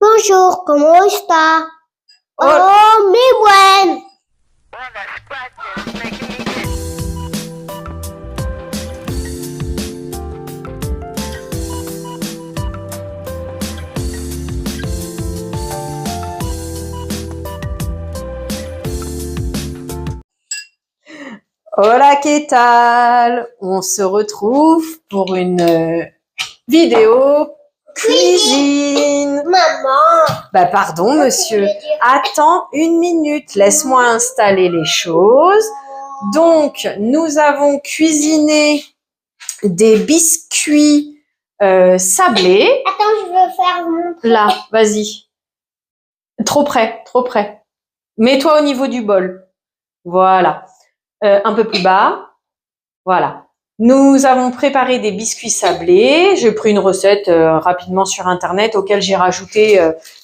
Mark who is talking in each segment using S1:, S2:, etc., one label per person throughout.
S1: Bonjour, ¿cómo está?
S2: Hola.
S1: Oh, muy buen.
S2: Hola, ¿qué tal? On se retrouve pour une vidéo cuisine.
S1: Maman.
S2: Bah pardon, monsieur. Attends une minute, laisse-moi installer les choses. Donc, nous avons cuisiné des biscuits sablés.
S1: Attends, je veux faire mon...
S2: Là, vas-y. Trop près, trop près. Mets-toi au niveau du bol. Voilà. Un peu plus bas. Voilà. Nous avons préparé des biscuits sablés. J'ai pris une recette rapidement sur Internet auquel j'ai rajouté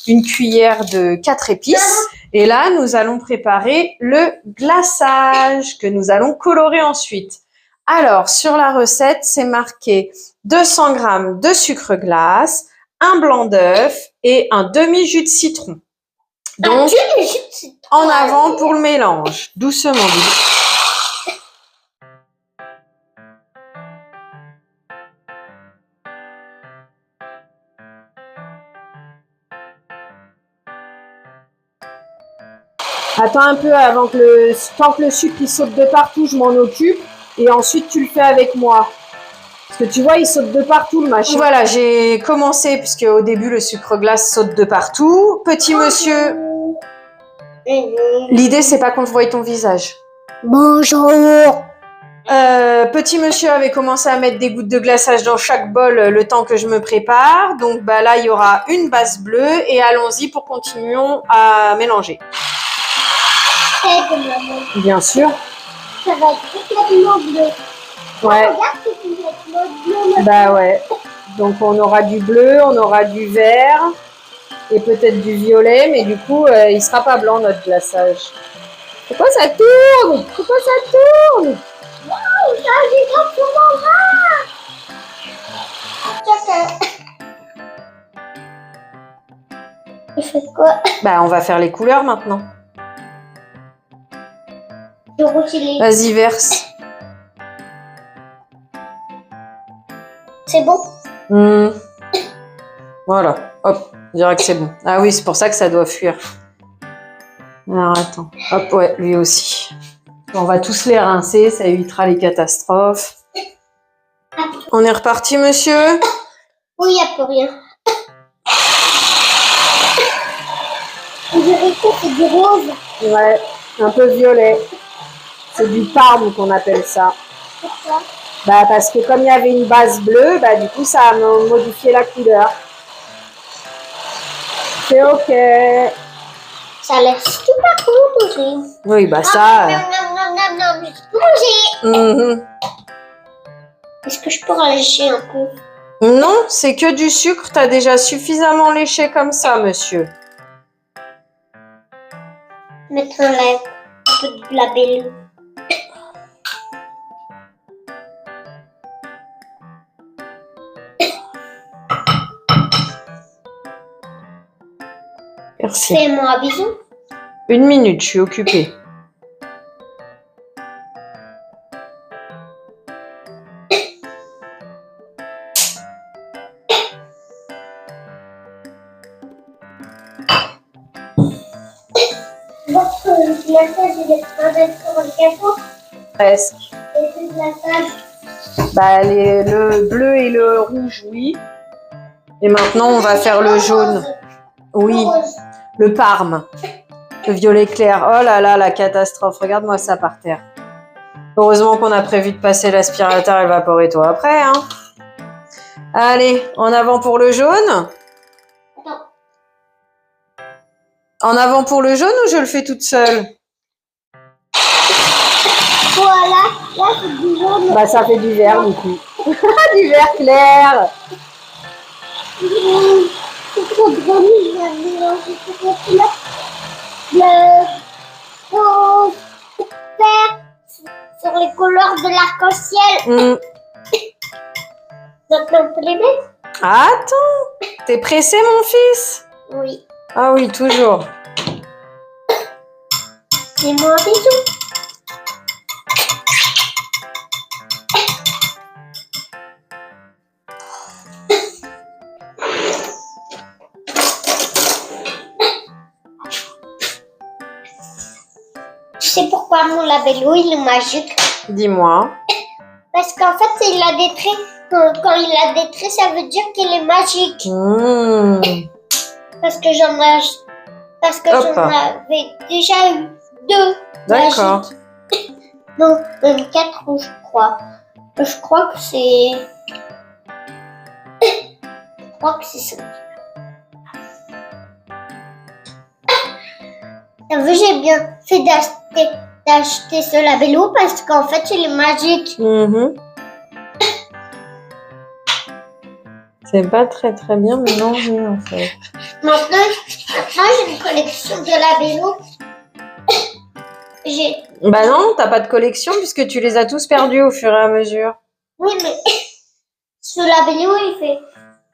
S2: une cuillère de 4 épices. Et là, nous allons préparer le glaçage que nous allons colorer ensuite. Alors, sur la recette, c'est marqué 200 g de sucre glace, un blanc d'œuf et un demi-jus de citron. Donc, en avant pour le mélange. Doucement, doucement. Attends un peu tant que le sucre il saute de partout, je m'en occupe et ensuite tu le fais avec moi. Parce que tu vois, il saute de partout le machin. Voilà, j'ai commencé puisque au début le sucre glace saute de partout. Petit monsieur, l'idée c'est pas qu'on te voie ton visage.
S1: Bonjour.
S2: Petit monsieur avait commencé à mettre des gouttes de glaçage dans chaque bol le temps que je me prépare. Donc bah là il y aura une base bleue et allons-y pour continuer à mélanger. Bien sûr.
S1: Ça va être complètement bleu.
S2: Ouais.
S1: Regarde, c'est complètement bleu.
S2: Bah ouais. Donc on aura du bleu, on aura du vert et peut-être du violet, mais du coup il sera pas blanc notre glaçage. Pourquoi ça tourne? Pourquoi ça tourne?
S1: Oh, ça j'ai dans mon bras. Tu fais quoi?
S2: Bah on va faire les couleurs maintenant.
S1: Le rouge, il est...
S2: Vas-y, verse.
S1: C'est bon?
S2: Voilà, hop, on dirait que c'est bon. Ah oui, c'est pour ça que ça doit fuir. Alors attends, hop, ouais, lui aussi. On va tous les rincer, ça évitera les catastrophes. On est reparti, monsieur?
S1: Oui, il n'y a plus rien. On dirait que c'est du rose.
S2: Ouais, un peu violet. C'est du parme qu'on appelle ça.
S1: Pourquoi?
S2: Bah parce que comme il y avait une base bleue, bah du coup ça a modifié la couleur. C'est ok.
S1: Ça a l'air super bon aussi.
S2: Oui, bah ça...
S1: Non, j'ai mangé. Est-ce que je peux ralécher un peu?
S2: Non, c'est que du sucre. T'as déjà suffisamment léché comme ça, monsieur.
S1: Mettre un peu de labello.
S2: Merci.
S1: Fais-moi un bisou.
S2: 1 minute, je suis occupée.
S1: Votre glaçage, il est pas sur le gâteau.
S2: Presque.
S1: Et le glaçage.
S2: Bah, le bleu et le rouge, oui. Et maintenant, on va faire le jaune. Oui, le parme. Le violet clair. Oh là là, la catastrophe. Regarde-moi ça par terre. Heureusement qu'on a prévu de passer l'aspirateur évaporateur après, hein. Allez, en avant pour le jaune.
S1: Attends.
S2: En avant pour le jaune ou je le fais toute seule?
S1: Voilà, là c'est du jaune.
S2: Bah ça fait du vert du coup. Du vert clair.
S1: C'est trop drôle, je vais mélanger toutes les couleurs. Le rose, vert, sur les couleurs de l'arc-en-ciel. Maintenant on peut les mettre.
S2: Attends, t'es pressé mon fils?
S1: Oui.
S2: Ah oui, toujours.
S1: Dis-moi un bisou. Tu sais pourquoi mon labello il est magique?
S2: Dis-moi.
S1: Parce qu'en fait, il a des traits. Quand il a des traits, ça veut dire qu'il est magique.
S2: Mmh.
S1: Parce que j'en avais déjà eu 2.
S2: D'accord.
S1: Magiques. Non, même 4, je crois. Je crois que c'est. Je crois que c'est ça. T'as vu, j'ai bien fait d'acheter ce labello parce qu'en fait, il est magique.
S2: Mmh. C'est pas très bien mélangé en fait.
S1: Maintenant j'ai une collection de labello.
S2: Bah non, t'as pas de collection puisque tu les as tous perdus au fur et à mesure.
S1: Oui, mais ce labello, il fait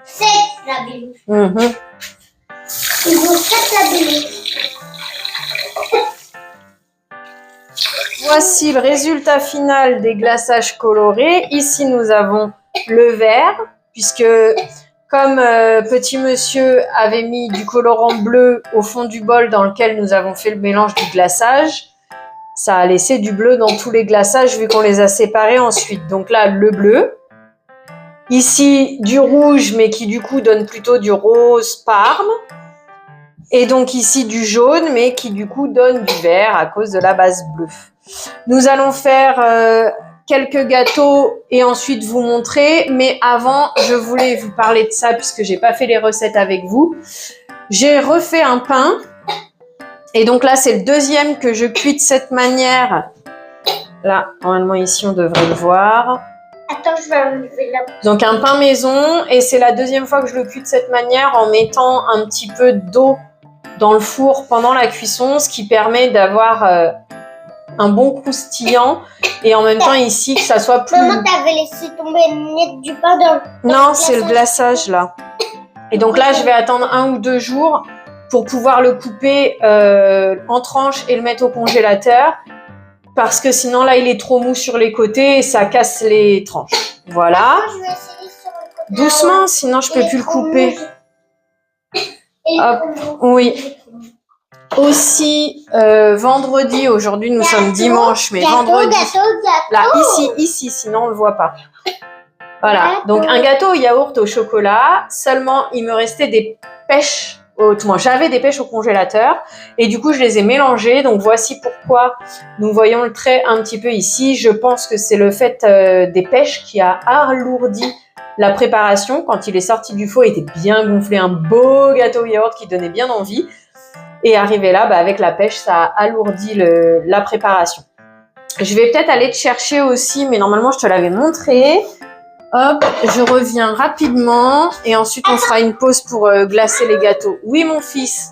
S1: 7 labellos.
S2: Mmh.
S1: Il vaut 7 labellos.
S2: Voici le résultat final des glaçages colorés. Ici, nous avons le vert, puisque comme petit monsieur avait mis du colorant bleu au fond du bol dans lequel nous avons fait le mélange du glaçage, ça a laissé du bleu dans tous les glaçages vu qu'on les a séparés ensuite. Donc là, le bleu. Ici, du rouge, mais qui du coup donne plutôt du rose parme. Et donc ici, du jaune, mais qui du coup donne du vert à cause de la base bleue. Nous allons faire quelques gâteaux et ensuite vous montrer. Mais avant, je voulais vous parler de ça puisque j'ai pas fait les recettes avec vous. J'ai refait un pain. Et donc là, c'est le deuxième que je cuis de cette manière. Là, normalement ici, on devrait le voir.
S1: Attends, je vais enlever la...
S2: Donc un pain maison. Et c'est la deuxième fois que je le cuis de cette manière en mettant un petit peu d'eau dans le four pendant la cuisson. Ce qui permet d'avoir... un bon croustillant et en même temps ici que ça soit plus...
S1: Maman, t'avais laissé tomber une miette du pain dans
S2: Non, c'est le glaçage là. Et donc là, je vais attendre 1 ou 2 jours pour pouvoir le couper en tranches et le mettre au congélateur parce que sinon là, il est trop mou sur les côtés et ça casse les tranches. Voilà.
S1: Je vais essayer sur le côté.
S2: Doucement, sinon je peux plus le couper. Hop, oui. Aussi, vendredi, aujourd'hui nous sommes dimanche, mais vendredi, là, ici, sinon on le voit pas. Voilà, donc un gâteau au yaourt au chocolat, seulement il me restait des pêches, j'avais des pêches au congélateur, et du coup je les ai mélangées, donc voici pourquoi nous voyons le trait un petit peu ici. Je pense que c'est le fait des pêches qui a alourdi la préparation. Quand il est sorti du four, il était bien gonflé, un beau gâteau au yaourt qui donnait bien envie. Et arrivé là, avec la pêche, ça a alourdi la préparation. Je vais peut-être aller te chercher aussi, mais normalement, je te l'avais montré. Hop, je reviens rapidement et ensuite, on fera une pause pour glacer les gâteaux. Oui, mon fils.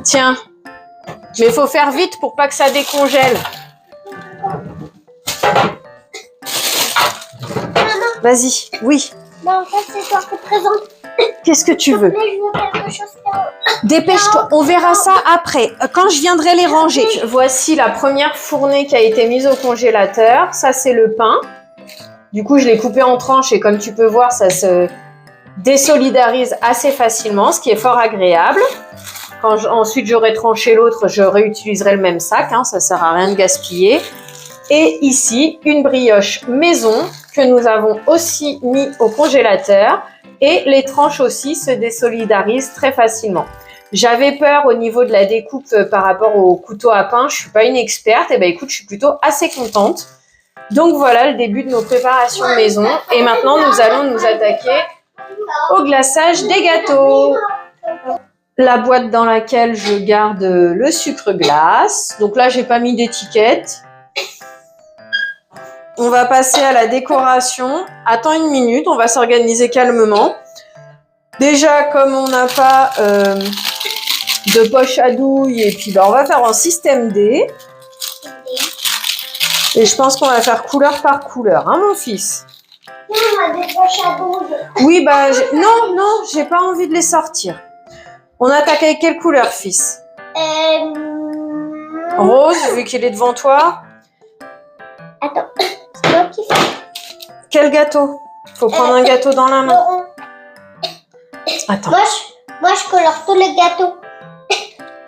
S2: Tiens, mais il faut faire vite pour pas que ça décongèle. Vas-y, oui.
S1: Non, en fait, c'est toi qui présente.
S2: Qu'est-ce que tu veux?
S1: Je veux quelque chose qui...
S2: Dépêche-toi, on verra ça après, quand je viendrai les ranger. Voici la première fournée qui a été mise au congélateur. Ça, c'est le pain. Du coup, je l'ai coupé en tranches et comme tu peux voir, ça se désolidarise assez facilement, ce qui est fort agréable. Ensuite, j'aurai tranché l'autre, je réutiliserai le même sac. Ça ne sert à rien de gaspiller. Et ici, une brioche maison que nous avons aussi mis au congélateur. Et les tranches aussi se désolidarisent très facilement. J'avais peur au niveau de la découpe par rapport au couteau à pain. Je suis pas une experte. Et ben écoute, je suis plutôt assez contente. Donc voilà le début de nos préparations maison. Et maintenant, nous allons nous attaquer au glaçage des gâteaux. La boîte dans laquelle je garde le sucre glace. Donc là, j'ai pas mis d'étiquette. On va passer à la décoration. Attends 1 minute, on va s'organiser calmement. Déjà, comme on n'a pas de poche à douille, et puis on va faire en système D. Et je pense qu'on va faire couleur par couleur, hein mon fils?
S1: on a des poches à bouge.
S2: Oui, bah, non, j'ai pas envie de les sortir. On attaque avec quelle couleur, fils? Rose, vu qu'il est devant toi.
S1: Attends, c'est moi qui fais.
S2: Quel gâteau? Faut prendre un gâteau dans la
S1: Le
S2: main.
S1: rond.
S2: Attends.
S1: Moi, je colore tous les gâteaux.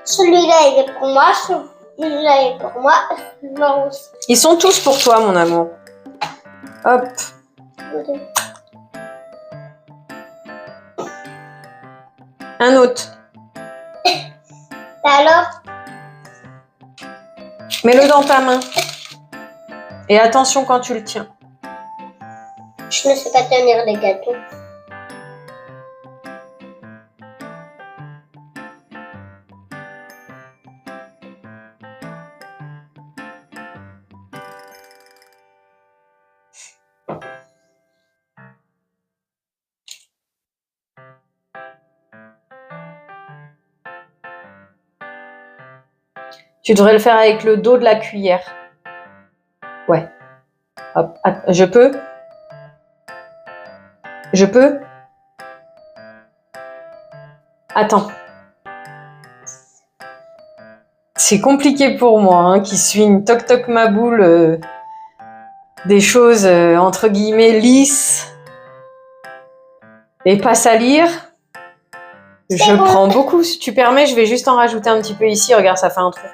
S1: Celui-là, il est pour moi. Celui-là, il est pour moi. Celui-là aussi.
S2: Ils sont tous pour toi, mon amour. Hop. Un autre.
S1: Alors,
S2: Mets-le dans ta main. Et attention quand tu le tiens.
S1: je ne sais pas tenir les gâteaux.
S2: Tu devrais le faire avec le dos de la cuillère. Ouais. Hop. Je peux? Je peux? Attends. C'est compliqué pour moi, hein, qui suis une toc-toc ma boule, des choses entre guillemets lisses et pas salir. Je
S1: bon.
S2: prends beaucoup. Si tu permets, je vais juste en rajouter un petit peu ici. Regarde, ça fait un trou.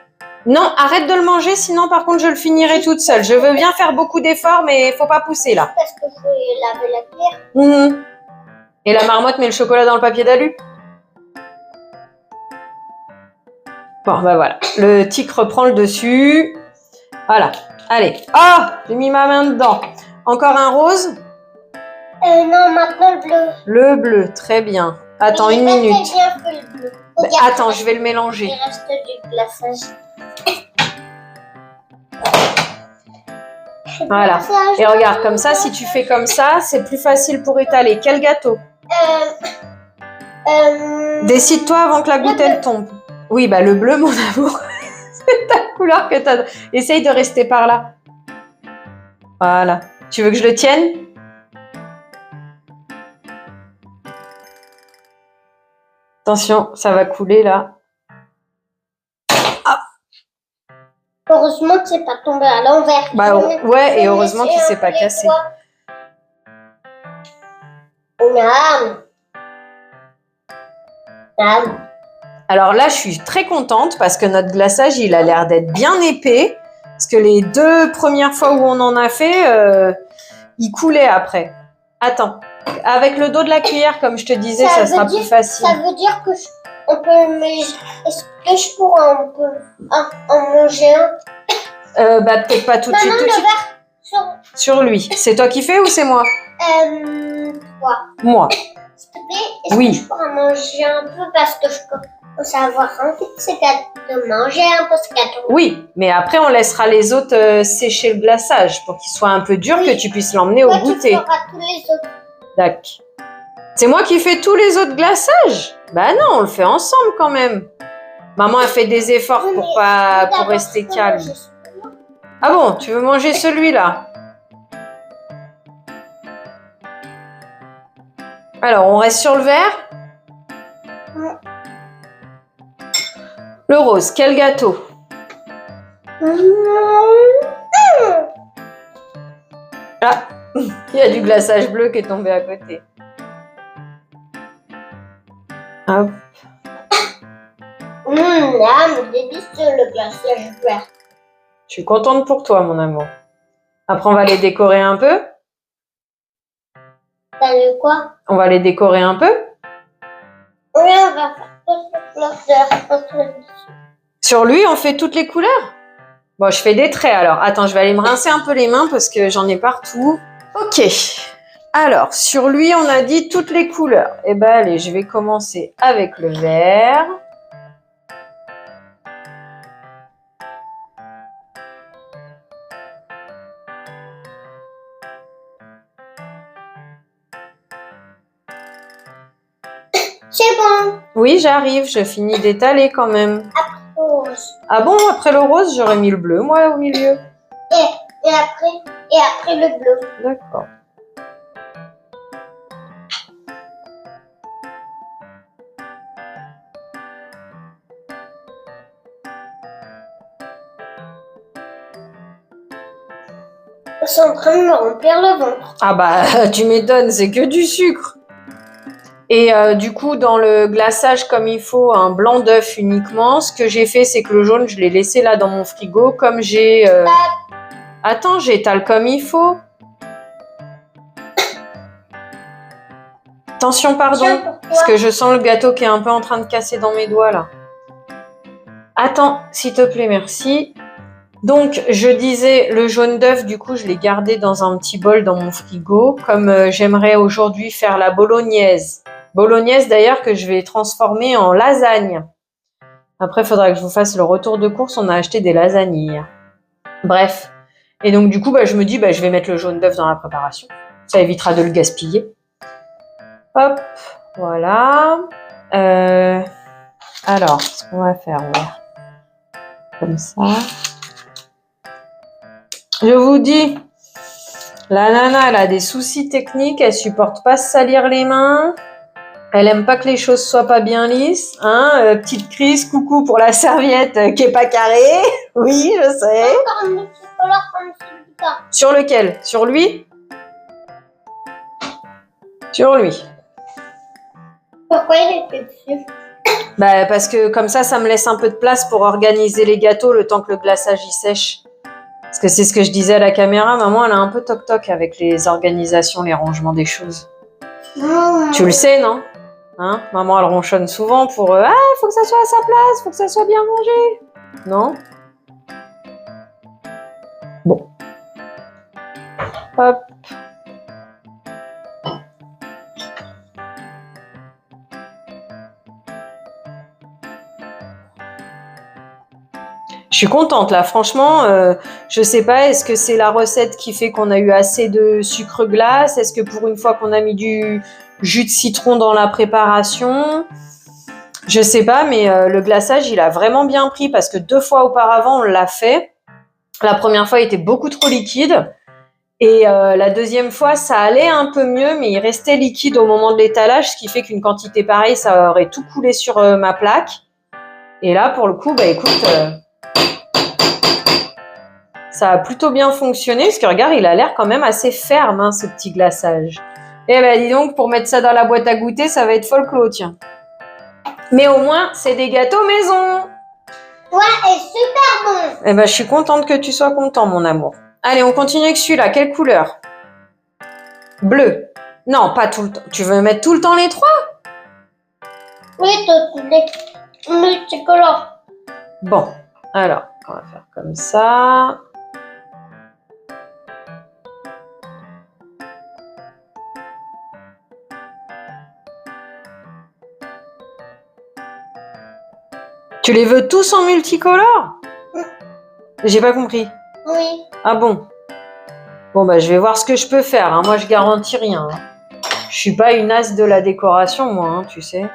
S2: Non, arrête de le manger, sinon par contre je le finirai toute seule. Je veux bien faire beaucoup d'efforts, mais faut pas pousser là.
S1: Parce que je vais laver la cuillère.
S2: Mhm. Et la marmotte met le chocolat dans le papier d'alu. Bon, bah voilà. Le tic reprend le dessus. Voilà. Allez. Ah, j'ai mis ma main dedans. Encore un rose?
S1: Non, maintenant le bleu.
S2: Le bleu, très bien. Attends
S1: Mais
S2: une
S1: j'ai
S2: minute.
S1: pas très bien fait le bleu.
S2: Bah,
S1: Regarde,
S2: attends, je vais le mélanger.
S1: il reste du glaçage.
S2: Voilà. Et regarde, comme ça, si tu fais comme ça, c'est plus facile pour étaler. Quel gâteau? Décide-toi avant que la goutte elle tombe. Oui, bah le bleu, mon amour. C'est ta couleur que t'as. Essaye de rester par là. Voilà. Tu veux que je le tienne? Attention, ça va couler là.
S1: Heureusement que c'est pas tombé à l'envers.
S2: Bah ouais, et heureusement qu'il s'est pas cassé. Alors là, je suis très contente parce que notre glaçage, il a l'air d'être bien épais. Parce que les 2 premières fois où on en a fait, il coulait après. Attends, avec le dos de la cuillère, comme je te disais, ça sera plus facile.
S1: Ça veut dire que on peut est-ce que je pourrais en manger un?
S2: Bah peut-être pas tout de suite.
S1: Non,
S2: Tout de
S1: le
S2: suite.
S1: verre
S2: Sur lui. C'est toi qui fais ou c'est moi?
S1: Toi.
S2: Moi.
S1: S'il te plaît, est-ce
S2: Oui.
S1: que je pourrais manger un peu parce que je commence à avoir envie de manger un peu ce gâteau.
S2: Oui, mais après on laissera les autres sécher le glaçage pour qu'il soit un peu dur, que tu puisses l'emmener au
S1: Toi,
S2: goûter.
S1: tu feras tous les autres.
S2: D'accord. C'est moi qui fais tous les autres glaçages? Bah non, on le fait ensemble quand même. Maman a fait des efforts
S1: Oui,
S2: pour
S1: d'abord,
S2: rester
S1: je peux
S2: calme.
S1: manger celui-là.
S2: Ah bon, tu veux manger celui-là? Alors, on reste sur le vert?
S1: Ouais.
S2: Le rose, quel gâteau? Ah, il y a du glaçage bleu qui est tombé à côté. Hop.
S1: Là, mais délicieux le glaçage vert.
S2: Je suis contente pour toi, mon amour. Après, on va les décorer un peu.
S1: T'as vu quoi?
S2: On va les décorer un peu.
S1: Oui, on va faire toutes les couleurs.
S2: Sur lui, on fait toutes les couleurs? Bon, je fais des traits alors. Attends, je vais aller me rincer un peu les mains parce que j'en ai partout. Ok. Alors, sur lui, on a dit toutes les couleurs. Eh ben, allez, je vais commencer avec le vert.
S1: C'est bon.
S2: Oui, j'arrive. Je finis d'étaler quand même.
S1: Rose.
S2: Ah bon, après le rose, j'aurais mis le bleu, moi, au milieu.
S1: Et après le bleu.
S2: D'accord.
S1: C'est en train de me remplir le ventre.
S2: Ah bah, tu m'étonnes, c'est que du sucre. Et du coup, dans le glaçage comme il faut, un blanc d'œuf uniquement. Ce que j'ai fait, c'est que le jaune, je l'ai laissé là dans mon frigo. Comme j'ai... Attends, j'étale comme il faut. Attention, pardon, parce que je sens le gâteau qui est un peu en train de casser dans mes doigts là. Attends, s'il te plaît, merci. Donc, je disais, le jaune d'œuf, du coup, je l'ai gardé dans un petit bol dans mon frigo, comme j'aimerais aujourd'hui faire la bolognaise. Bolognaise, d'ailleurs, que je vais transformer en lasagne. Après, il faudra que je vous fasse le retour de course. On a acheté des lasagnes hier. Bref. Et donc, du coup, bah, je me dis, bah, je vais mettre le jaune d'œuf dans la préparation. Ça évitera de le gaspiller. Hop, voilà. Alors, ce qu'on va faire, on va comme ça. Je vous dis, la nana, elle a des soucis techniques, elle supporte pas se salir les mains, elle aime pas que les choses soient pas bien lisses, hein. Petite crise, coucou pour la serviette qui est pas carrée. Oui, je sais.
S1: Encore un multicolore comme celui-là.
S2: Sur lequel? Sur lui? Sur lui.
S1: Pourquoi il était dessus?
S2: Bah, parce que comme ça me laisse un peu de place pour organiser les gâteaux le temps que le glaçage y sèche. Parce que c'est ce que je disais à la caméra, maman, elle a un peu toc-toc avec les organisations, les rangements des choses. Tu le sais, non? Hein? Maman, elle ronchonne souvent pour ah, faut que ça soit à sa place, faut que ça soit bien rangé. Non? Bon. Hop. Je suis contente là, franchement, je sais pas, est-ce que c'est la recette qui fait qu'on a eu assez de sucre glace? Est-ce que pour une fois qu'on a mis du jus de citron dans la préparation? Je sais pas, mais le glaçage, il a vraiment bien pris parce que 2 fois auparavant, on l'a fait. La première fois, il était beaucoup trop liquide. Et la deuxième fois, ça allait un peu mieux, mais il restait liquide au moment de l'étalage, ce qui fait qu'une quantité pareille, ça aurait tout coulé sur ma plaque. Et là, pour le coup, bah écoute... ça a plutôt bien fonctionné, parce que regarde, il a l'air quand même assez ferme, hein, ce petit glaçage. Eh ben dis donc, pour mettre ça dans la boîte à goûter, ça va être folklore, tiens. Mais au moins, c'est des gâteaux maison.
S1: Ouais, et super bon.
S2: Eh ben, je suis contente que tu sois content, mon amour. Allez, on continue avec celui-là. Quelle couleur? Bleu. Non, pas tout le temps. Tu veux mettre tout le temps les 3?
S1: Oui, toutes les multicolores.
S2: Bon, alors, on va faire comme ça. Tu les veux tous en multicolore? J'ai pas compris.
S1: Oui.
S2: Ah bon? Bon, bah, je vais voir ce que je peux faire. Hein. Moi, je garantis rien. Hein. Je suis pas une as de la décoration, moi, hein, tu sais.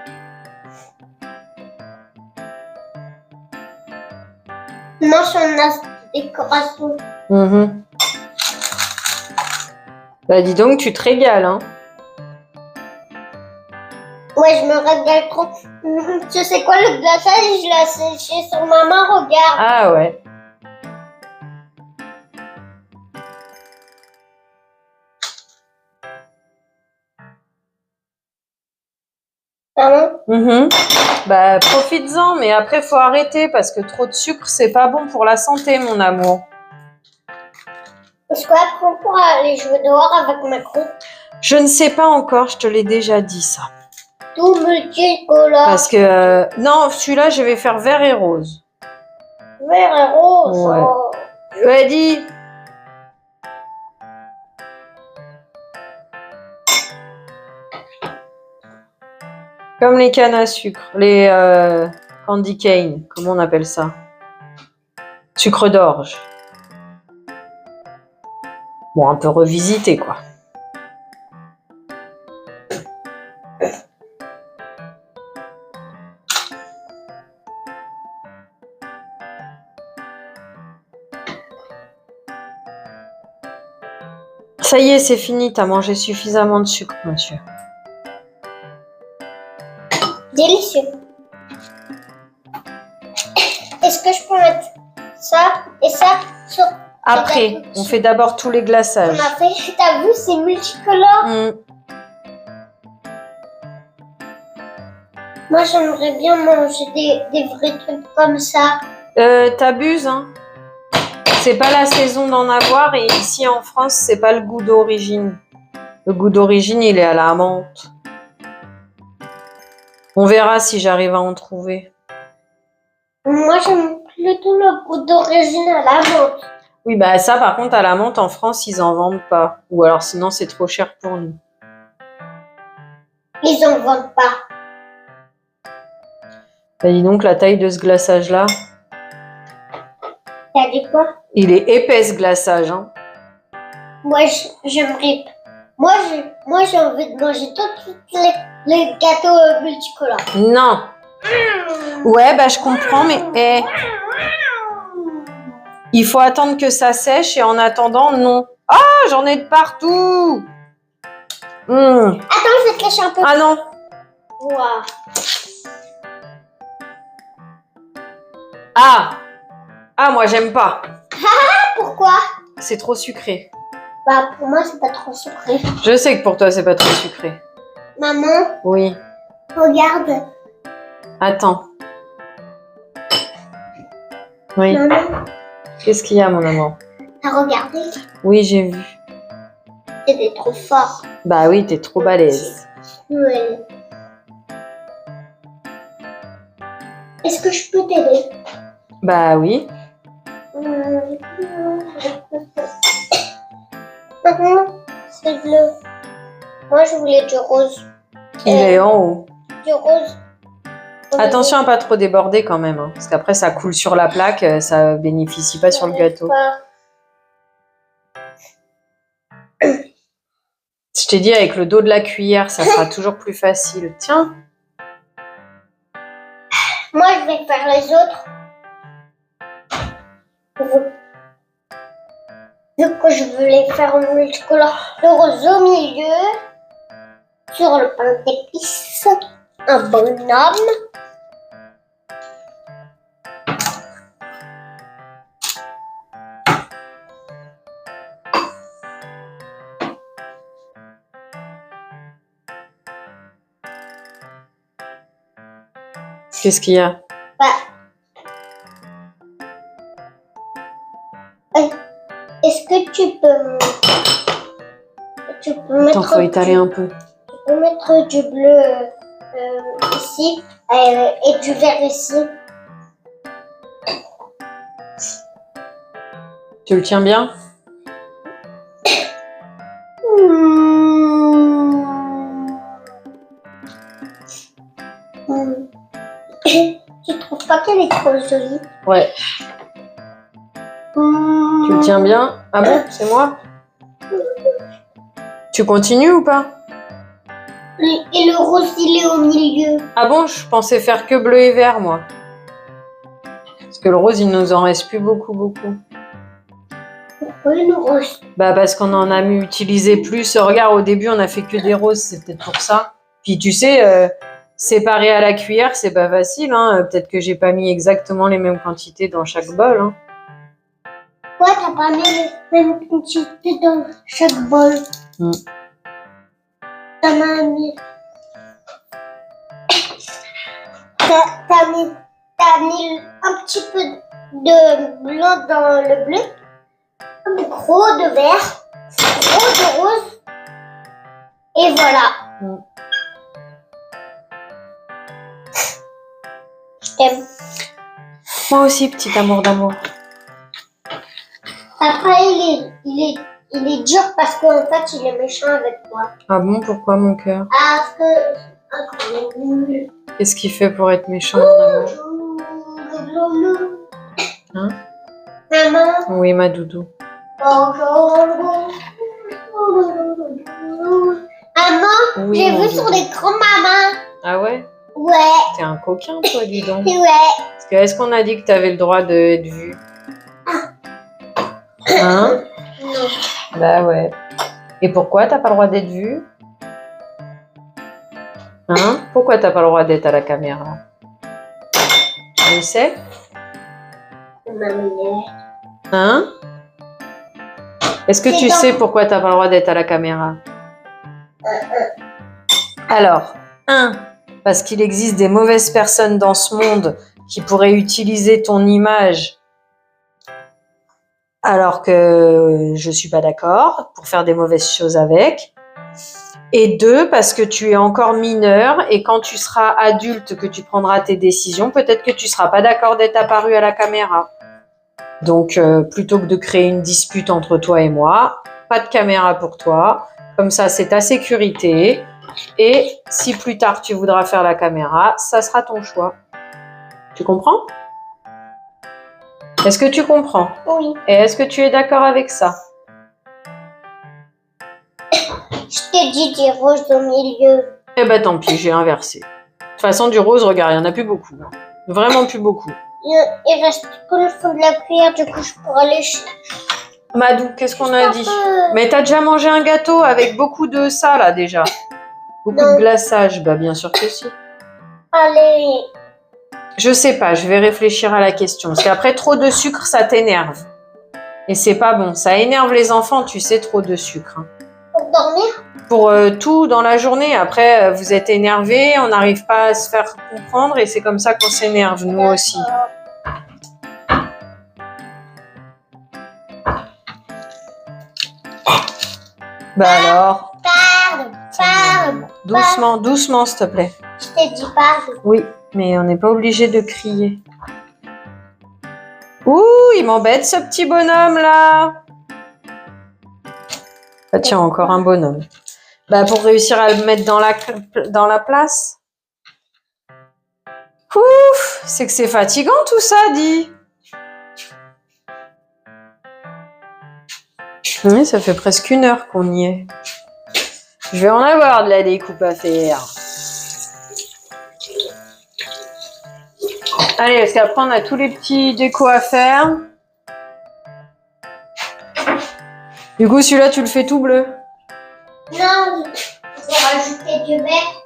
S1: Moi, je suis un as de décoration.
S2: Bah, dis donc, tu te régales, hein.
S1: Ouais, je me régale trop. Tu sais quoi, le glaçage, je l'ai séché sur ma main, regarde.
S2: Ah ouais. Bah, profites-en, mais après, faut arrêter parce que trop de sucre, c'est pas bon pour la santé, mon amour.
S1: Est-ce qu'après, on pourra aller jouer dehors avec Macron?
S2: Je ne sais pas encore, je te l'ai déjà dit, ça.
S1: Tout multicolore.
S2: Parce que, non, celui-là, je vais faire vert et rose.
S1: Vert et rose.
S2: Ouais.
S1: Oh.
S2: Ouais, dis. Comme les cannes à sucre, les candy cane, comment on appelle ça? Sucre d'orge. Bon, un peu revisité, quoi. Ça y est, c'est fini, t'as mangé suffisamment de sucre, monsieur.
S1: Délicieux. Est-ce que je peux mettre ça et ça sur...
S2: Après, on fait d'abord tous les
S1: On
S2: glaçages.
S1: a fait, t'as vu, c'est multicolore.
S2: Hmm.
S1: Moi, j'aimerais bien manger des vrais trucs comme ça.
S2: T'abuses, hein? C'est pas la saison d'en avoir et ici en France, c'est pas le goût d'origine. Le goût d'origine, il est à la menthe. On verra si j'arrive à en trouver.
S1: Moi, j'aime plutôt le goût d'origine à la menthe.
S2: Oui, bah ça, par contre, à la menthe, en France, ils en vendent pas. Ou alors, sinon, c'est trop cher pour nous.
S1: Ils en vendent pas.
S2: Bah, dis donc, la taille de ce glaçage-là,
S1: T'as dit quoi?
S2: il est épais, ce glaçage, hein.
S1: Moi, j'aimerais. Moi, j'ai envie de manger tous les gâteaux multicolores.
S2: Non. Ouais, bah je comprends, mais il faut attendre que ça sèche et en attendant, non. Ah, j'en ai de partout.
S1: Attends, je vais te lâcher un peu.
S2: Ah non.
S1: Waouh.
S2: Ah, moi, j'aime pas.
S1: Pourquoi?
S2: C'est trop sucré.
S1: Bah, pour moi, c'est pas trop sucré.
S2: Je sais que pour toi, c'est pas trop sucré.
S1: Maman,
S2: Oui.
S1: regarde.
S2: Attends. Oui.
S1: Maman,
S2: Qu'est-ce qu'il y a, mon amour?
S1: t'as regardé?
S2: Oui, j'ai vu.
S1: C'était trop fort.
S2: Bah oui, t'es trop balèze.
S1: Ouais. Est-ce que je peux t'aider?
S2: Bah oui.
S1: Maman, c'est bleu. Moi, je voulais du rose.
S2: Il est en haut.
S1: Du rose.
S2: Attention à pas trop déborder quand même, hein, parce qu'après ça coule sur la plaque, ça bénéficie pas sur le gâteau. Je t'ai dit avec le dos de la cuillère, ça sera toujours plus facile. Tiens.
S1: Moi, je vais faire les autres. Vu que je voulais faire en multicolore, le rose au milieu, sur le pain d'épices, un bonhomme.
S2: Qu'est-ce qu'il y a?
S1: Bah. Est-ce que tu peux mettre...
S2: Attends, faut étaler un peu.
S1: Tu peux mettre du bleu ici et du vert ici.
S2: Tu le tiens bien?
S1: Tu trouves pas qu'elle est trop jolie?
S2: Ouais. Tu le tiens bien? Ah bon, c'est moi? Tu continues ou pas?
S1: Et le rose, il est au milieu.
S2: Ah bon, je pensais faire que bleu et vert, moi. Parce que le rose, il nous en reste plus beaucoup.
S1: Pourquoi le rose?
S2: Bah parce qu'on en a utilisé plus. Regarde, au début, on a fait que des roses, c'est peut-être pour ça. Puis tu sais, séparer à la cuillère, c'est pas facile. Hein. Peut-être que j'ai pas mis exactement les mêmes quantités dans chaque bol. Hein.
S1: Ouais, t'as pas mis les mêmes quantités dans chaque bol. T'as mis... T'as mis un petit peu de blanc dans le bleu, un gros de vert, gros de rose, et voilà. Je t'aime.
S2: Moi aussi, petit amour d'amour.
S1: Après, il est dur parce qu'en fait, il est méchant avec toi.
S2: Ah bon, pourquoi mon cœur?
S1: Parce que...
S2: Qu'est-ce qu'il fait pour être méchant, mon amour? Hein?
S1: Maman.
S2: Oui, ma doudou.
S1: Maman,
S2: Oui,
S1: j'ai
S2: mon
S1: vu
S2: doudou.
S1: sur l'écran maman.
S2: Ah ouais?
S1: Ouais.
S2: T'es un coquin, toi, dis donc.
S1: Ouais.
S2: Parce que est-ce qu'on a dit que t'avais le droit d'être vu? Hein?
S1: Non.
S2: Bah ouais. Et pourquoi t'as pas le droit d'être vu? Hein? Pourquoi t'as pas le droit d'être à la caméra? Tu le sais?
S1: Maman.
S2: Hein? Est-ce que
S1: C'est
S2: tu
S1: dans-
S2: sais pourquoi tu n'as pas le droit d'être à la caméra? Alors, 1, parce qu'il existe des mauvaises personnes dans ce monde qui pourraient utiliser ton image alors que je suis pas d'accord pour faire des mauvaises choses avec. Et 2, parce que tu es encore mineur et quand tu seras adulte, que tu prendras tes décisions, peut-être que tu seras pas d'accord d'être apparu à la caméra. Donc, plutôt que de créer une dispute entre toi et moi, pas de caméra pour toi. Comme ça, c'est ta sécurité. Et si plus tard tu voudras faire la caméra, ça sera ton choix. Tu comprends? Est-ce que tu comprends?
S1: Oui.
S2: Et est-ce que tu es d'accord avec ça?
S1: Je t'ai dit des roses au milieu.
S2: Eh ben tant pis, j'ai inversé. De toute façon, du rose, regarde, il n'y en a plus beaucoup. Vraiment plus beaucoup.
S1: Il reste que le fond de la cuillère, du coup je pourrais lécher.
S2: Madou, qu'est-ce qu'on a dit? Mais t'as déjà mangé un gâteau avec beaucoup de ça, là, déjà? Beaucoup
S1: Non.
S2: de glaçage? Bah bien sûr que si.
S1: Allez.
S2: Je sais pas, je vais réfléchir à la question. Parce qu'après, trop de sucre, ça t'énerve. Et c'est pas bon. Ça énerve les enfants, tu sais, trop de sucre. Hein.
S1: Pour dormir?
S2: Pour tout dans la journée. Après, vous êtes énervés, on n'arrive pas à se faire comprendre et c'est comme ça qu'on s'énerve, nous aussi. Bah alors,
S1: Pardon.
S2: doucement, doucement, s'il te plaît.
S1: Je t'ai dit pardon.
S2: Oui, mais on n'est pas obligé de crier. Ouh, il m'embête ce petit bonhomme là. Ah tiens, encore un bonhomme. Bah pour réussir à le mettre dans la place. Ouf, c'est que c'est fatigant tout ça, dit. Oui, ça fait presque 1 heure qu'on y est. Je vais en avoir de la découpe à faire. Allez, parce qu'après on a tous les petits décos à faire. Du coup, celui-là, tu le fais tout bleu.
S1: Non, il faut rajouter du vert.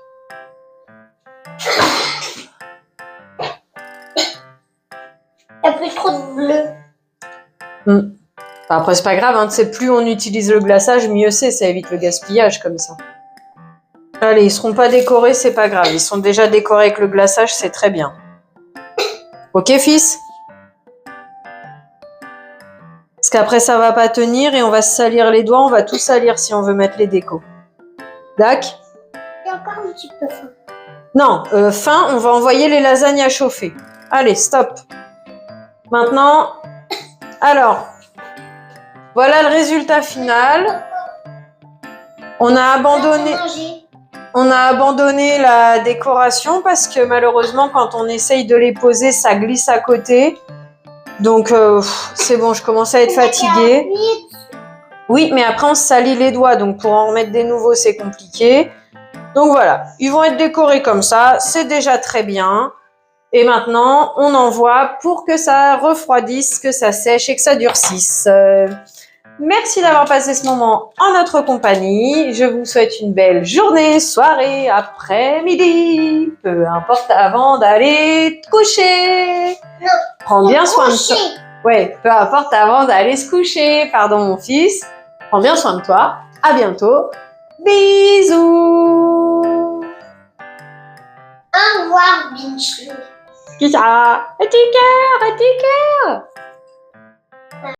S1: Il n'y a plus trop de bleu.
S2: Après, c'est pas grave, hein, tu sais, plus on utilise le glaçage, mieux c'est, ça évite le gaspillage comme ça. Allez, ils seront pas décorés, c'est pas grave. Ils sont déjà décorés avec le glaçage, c'est très bien. Ok, fils? Parce qu'après, ça va pas tenir et on va se salir les doigts, on va tout salir si on veut mettre les décos. Dac?
S1: Il y a encore un petit peu faim.
S2: Non, fin, on va envoyer les lasagnes à chauffer. Allez, stop. Maintenant, alors, voilà le résultat final. On a abandonné la décoration parce que malheureusement, quand on essaye de les poser, ça glisse à côté. Donc, c'est bon, je commence à être fatiguée. Oui, mais après, on se salit les doigts. Donc, pour en remettre des nouveaux, c'est compliqué. Donc, voilà. Ils vont être décorés comme ça. C'est déjà très bien. Et maintenant, on envoie pour que ça refroidisse, que ça sèche et que ça durcisse. Merci d'avoir passé ce moment en notre compagnie. Je vous souhaite une belle journée, soirée, après-midi. Peu importe avant d'aller te coucher.
S1: Non.
S2: Prends bien soin de toi. Ouais, peu importe avant d'aller se coucher. Pardon, mon fils. Prends bien soin de toi. À bientôt. Bisous.
S1: Au revoir, Binchou.
S2: Qui ça? Un petit cœur, un petit cœur.